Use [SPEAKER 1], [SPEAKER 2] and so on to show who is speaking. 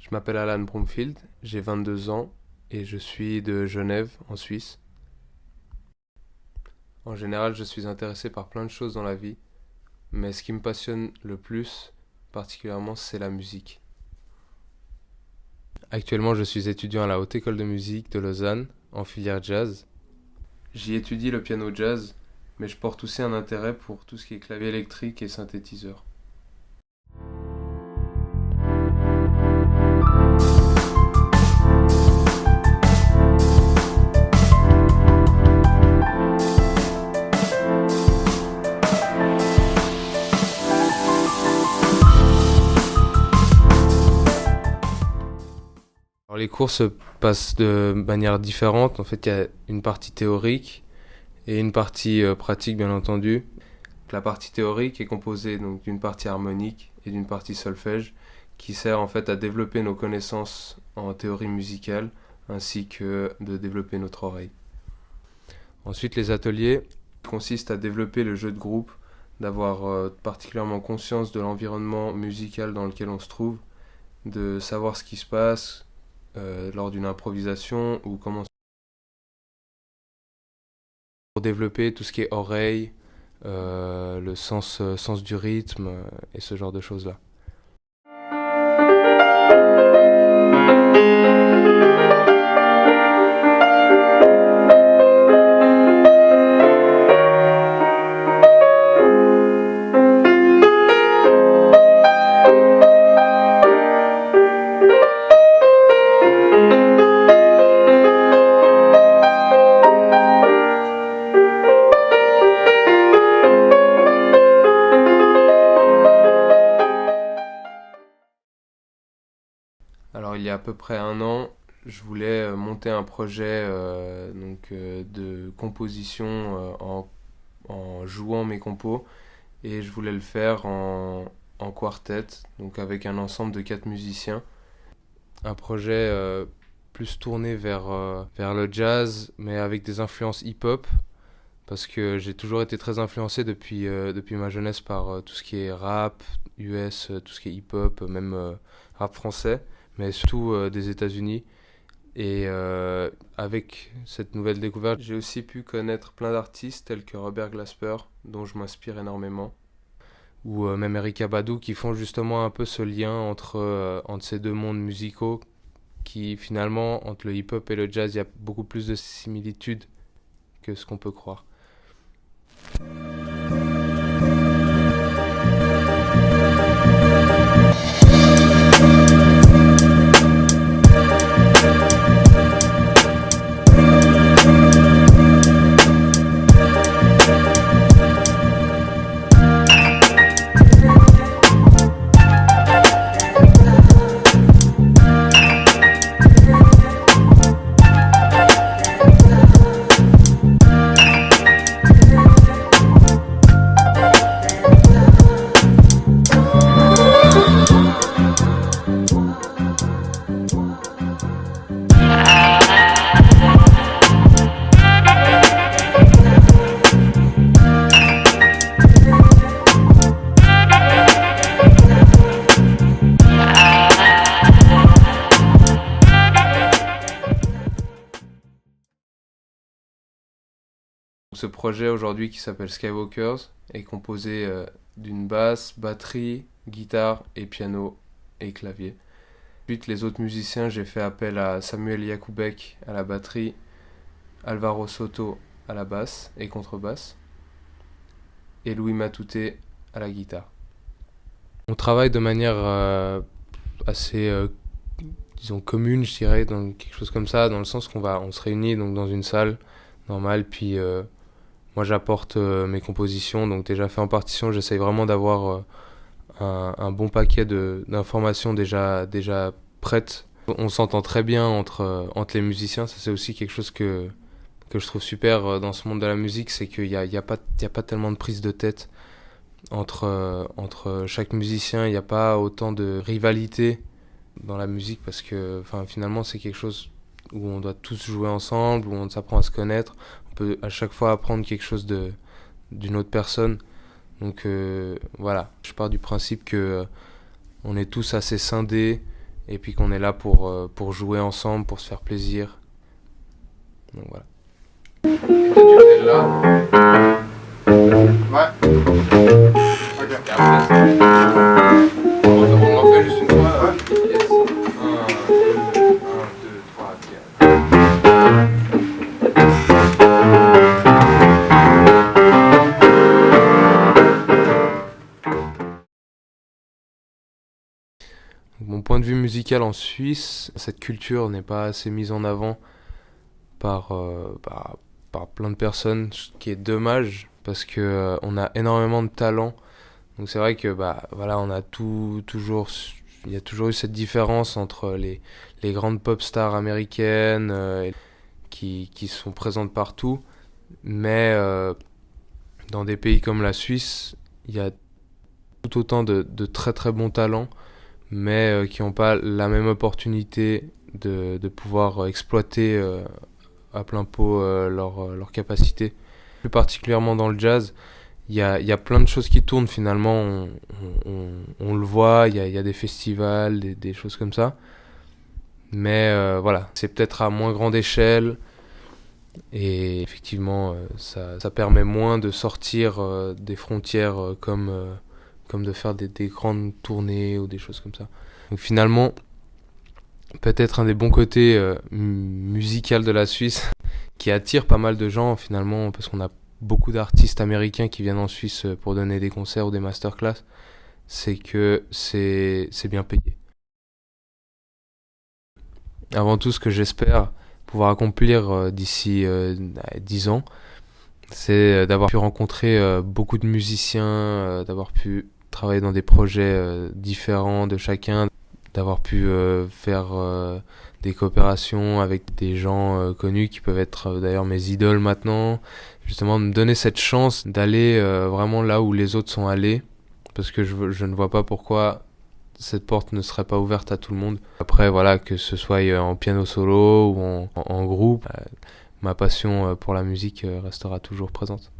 [SPEAKER 1] Je m'appelle Alan Bromfield, j'ai 22 ans et je suis de Genève, en Suisse. En général, je suis intéressé par plein de choses dans la vie, mais ce qui me passionne le plus, particulièrement, c'est la musique. Actuellement, je suis étudiant à la Haute École de musique de Lausanne, en filière jazz. J'y étudie le piano jazz, mais je porte aussi un intérêt pour tout ce qui est clavier électrique et synthétiseur. Alors les cours se passent de manière différente. En fait, il y a une partie théorique et une partie pratique, bien entendu. La partie théorique est composée donc d'une partie harmonique et d'une partie solfège qui sert en fait à développer nos connaissances en théorie musicale ainsi que de développer notre oreille. Ensuite, les ateliers consistent à développer le jeu de groupe, d'avoir particulièrement conscience de l'environnement musical dans lequel on se trouve, de savoir ce qui se passe lors d'une improvisation ou comment pour développer tout ce qui est oreille, le sens du rythme et ce genre de choses-là. Alors il y a à peu près un an, je voulais monter un projet de composition en jouant mes compos et je voulais le faire en quartet, donc avec un ensemble de 4 musiciens. Un projet plus tourné vers le jazz mais avec des influences hip-hop parce que j'ai toujours été très influencé depuis ma jeunesse par tout ce qui est rap, US, tout ce qui est hip-hop, même rap français, mais surtout des États-Unis. Et avec cette nouvelle découverte, j'ai aussi pu connaître plein d'artistes tels que Robert Glasper, dont je m'inspire énormément, ou même Erykah Badu, qui font justement un peu ce lien entre ces deux mondes musicaux, qui finalement, entre le hip-hop et le jazz, il y a beaucoup plus de similitudes que ce qu'on peut croire. Ce projet aujourd'hui qui s'appelle Skywalkers est composé d'une basse, batterie, guitare et piano et clavier. Ensuite, les autres musiciens, j'ai fait appel à Samuel Yakoubek à la batterie, Alvaro Soto à la basse et contrebasse, et Louis Matouté à la guitare. On travaille de manière assez, disons, commune, je dirais, donc quelque chose comme ça, dans le sens on se réunit donc dans une salle normale, puis moi j'apporte mes compositions, donc déjà fait en partition, j'essaye vraiment d'avoir un bon paquet d'informations déjà prêtes. On s'entend très bien entre les musiciens, ça c'est aussi quelque chose que je trouve super dans ce monde de la musique, c'est qu'il y a pas tellement de prise de tête entre chaque musicien, il n'y a pas autant de rivalité dans la musique parce que finalement c'est quelque chose où on doit tous jouer ensemble, où on s'apprend à se connaître, on peut à chaque fois apprendre quelque chose d'une autre personne. Donc voilà, je pars du principe que on est tous assez scindés et puis qu'on est là pour jouer ensemble, pour se faire plaisir. Donc voilà. Et toi, tu fais là. Ouais. Ok. Et après, on en fait juste une fois. Ouais. Yes. 1, 2, 3, 4. Mon point de vue musical en Suisse, cette culture n'est pas assez mise en avant par, par plein de personnes, ce qui est dommage parce que on a énormément de talent. Donc c'est vrai que voilà, on a il y a toujours eu cette différence entre les grandes pop stars américaines qui sont présentes partout, mais dans des pays comme la Suisse, il y a tout autant de très très bons talents, mais qui n'ont pas la même opportunité de pouvoir exploiter à plein pot leur capacité. Plus particulièrement dans le jazz, il y a plein de choses qui tournent finalement, on le voit, il y a des festivals, des choses comme ça. Mais voilà, c'est peut-être à moins grande échelle et effectivement ça permet moins de sortir des frontières comme de faire des grandes tournées ou des choses comme ça. Donc finalement, peut-être un des bons côtés musical de la Suisse qui attire pas mal de gens finalement parce qu'on a beaucoup d'artistes américains qui viennent en Suisse pour donner des concerts ou des masterclass, c'est que c'est bien payé. Avant tout, ce que j'espère pouvoir accomplir d'ici 10 ans, c'est d'avoir pu rencontrer beaucoup de musiciens, d'avoir pu travailler dans des projets différents de chacun, d'avoir pu faire des coopérations avec des gens connus qui peuvent être d'ailleurs mes idoles maintenant. Justement, de me donner cette chance d'aller vraiment là où les autres sont allés, parce que je ne vois pas pourquoi cette porte ne serait pas ouverte à tout le monde. Après, voilà, que ce soit en piano solo ou en groupe, ma passion pour la musique restera toujours présente.